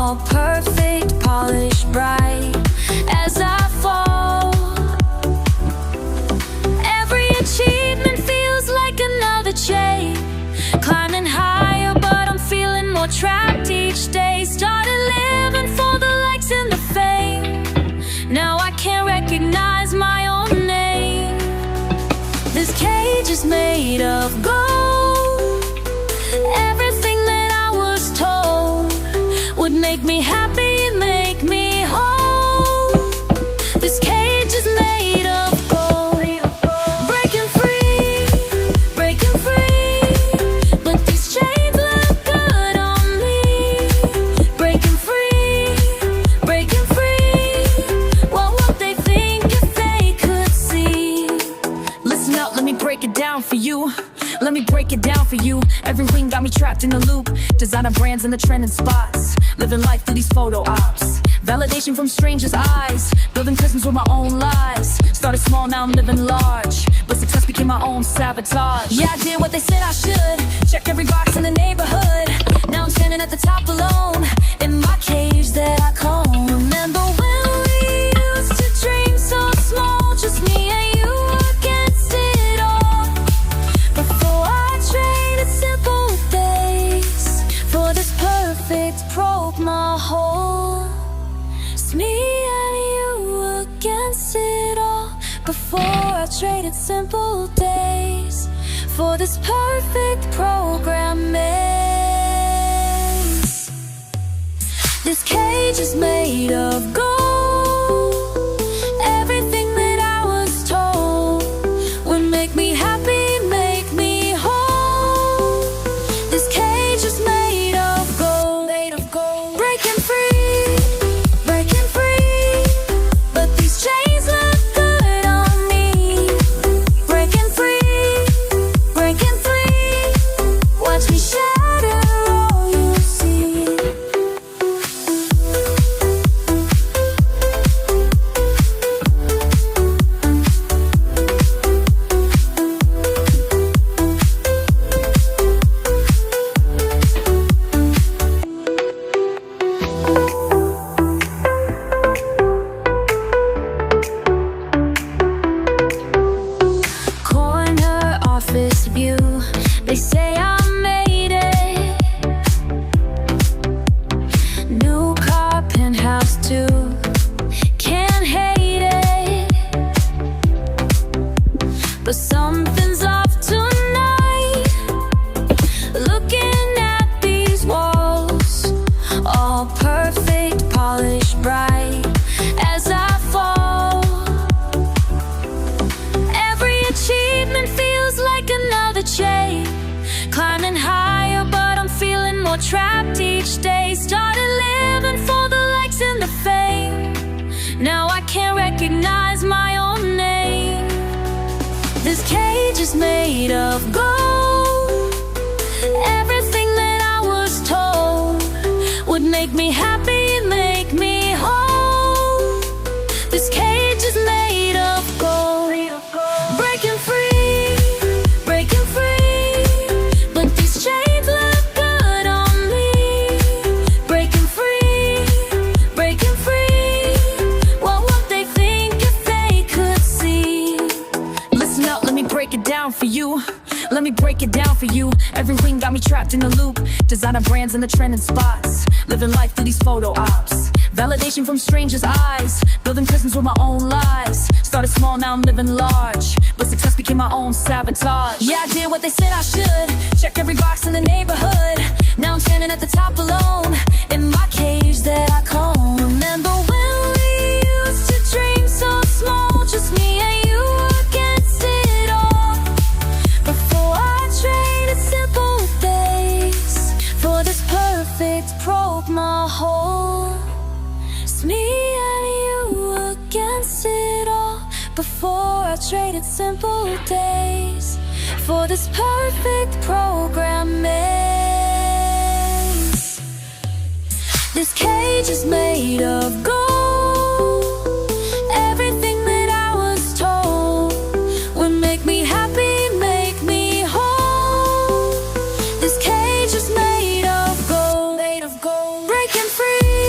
all perfect, polished, bright. As I fall, every achievement feels like another chain, climbing higher, but I'm feeling more trapped each day. Started living for the likes and the fame. Now I can't recognize my own name. This cage is made of gold. Everything that I was told would make me happy, make me whole. This cage is made of gold. Breaking free, breaking free. But these chains look good on me. Breaking free, breaking free. What would they think if they could see? Listen up, let me break it down for you. Let me break it down for you. Every ring got me trapped in a loop. Designer brands in the trending spots. Living life through these photo ops. Validation from strangers' eyes. Building prisons with my own lies. Started small, now I'm living large. But success became my own sabotage. Yeah, I did what they said I should. Check every box in the neighborhood. Now I'm standing at the top alone, in my cage that I call home. Remember when we used to dream so small, just me and you against it all. Before I traded simple days for this perfect broke my whole. It's me and you against it all. Before I traded simple days for this perfect program maze. This cage is made of gold. Everything that I was told would make me happy, make me whole. This cage is made of gold, breaking free, breaking free. But these chains look good on me. Breaking free, breaking free. Watch me shatter all you see. Corner office view. They say I made it. New car, penthouse too. Can't hate it. But something's off tonight. Looking at these walls, all perfect, polished, bright. As I fall, every achievement feels like another chain, climbing higher, but I'm feeling more trapped each day. Started living for the likes and the fame. Now I can't recognize my own name. This cage is made of gold. Everything that I was told would make me happy, make me whole. This cage is made of gold. Breaking free, breaking free. But these chains look good on me. Breaking free, breaking free. What would they think if they could see? Listen up, let me break it down for you. Let me break it down for you. Every ring got me trapped in a loop. Designer brands in the trending spots. Living life through these photo ops. Validation from strangers' eyes. Building prisons with my own lies. Started small, now I'm living large. But success became my own sabotage. Yeah, I did what they said I should. Check every box in the neighborhood. Now I'm standing at the top alone, in my cage that I call home. Remember when we used to dream so small, just me and you against it all. Before I traded simple days for this perfect broke my whole. It's me and you against it all. Before I traded simple days for this perfect program maze. This cage is made of gold. Everything that I was told would make me happy, make me whole. This cage is made of gold, breaking free.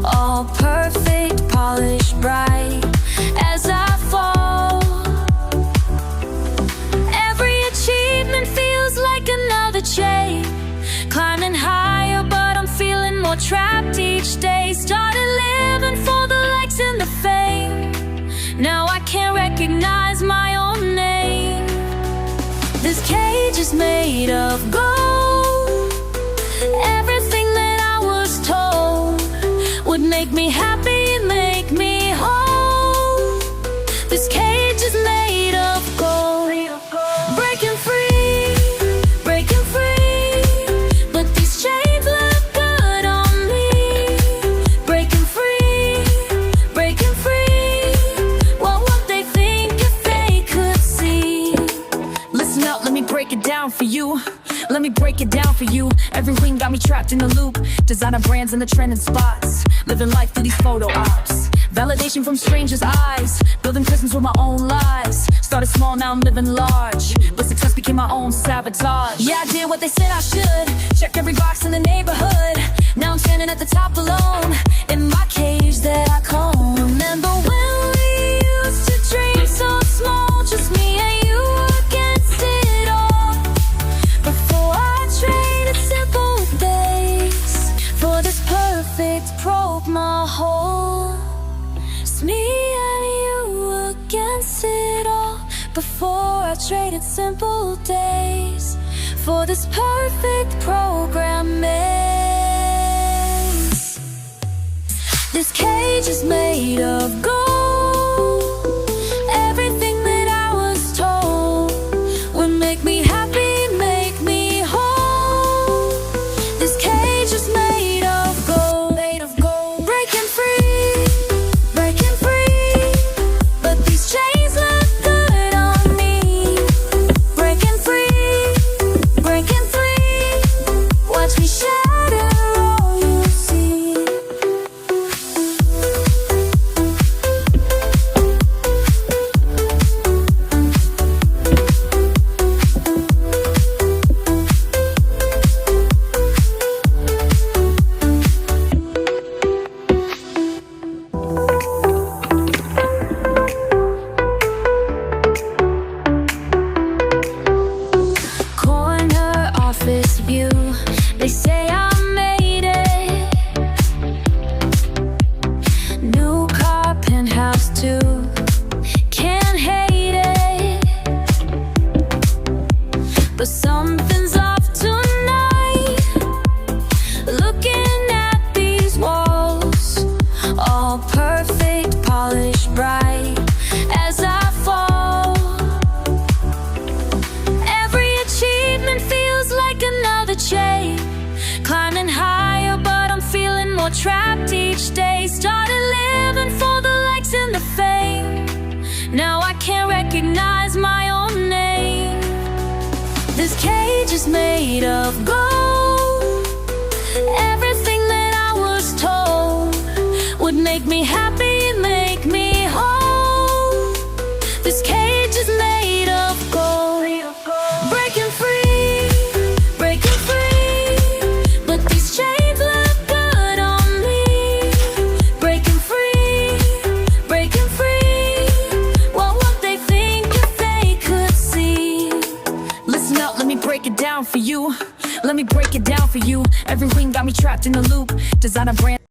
all perfect, polished, bright. As I fall, every achievement feels like another chain, climbing higher, but I'm feeling more trapped each day. Started living for the likes and the fame. Now I can't recognize my own name. This cage is made of gold. Everything that I was told would make me happy, make me whole. This cage is made of gold. Breaking free, breaking free, but these chains look good on me. Breaking free, breaking free, what would they think if they could see? Listen up, let me break it down for you. Let me break it down for you. Every wing got me trapped in a loop. Designer brands in the trending spots. Living life through these photo ops. Validation from strangers' eyes. Building prisons with my own lies. Started small, now I'm living large. But success became my own sabotage. Yeah, I did what they said I should. Check every box in the neighborhood. Now I'm standing at the top alone, in my cage that I comb. Remember when we used to dream so small, just me and you against it all. Before I traded simple days for this perfect broke my whole. It's me and you against it all. Before I traded simple days for this perfect program maze. This cage is made of gold. Everything that I was told would make me happy, make me whole. This cage is made of gold, made of gold. Breaking free, breaking free, but these chains look good on me. Breaking free, breaking free, watch me shatter all you see. Corner office view, they say I made it. New car, penthouse too, can't hate it. But something's off tonight. Looking at these walls, all perfect, polished, bright. As I fall, every achievement feels like another chain, climbing higher, but I'm feeling more trapped each day. Started living for the likes and the fame. Now I can't recognize my own name. This cage is made of gold. Everything that I was told would make me happy, make me whole. This cage is made of gold. Breaking free, breaking free, but these chains look good on me. Breaking free, breaking free, what would they think if they could see? Listen up, let me break it down for you. Let me break it down for you. Every wing got me trapped in a loop. Designer brand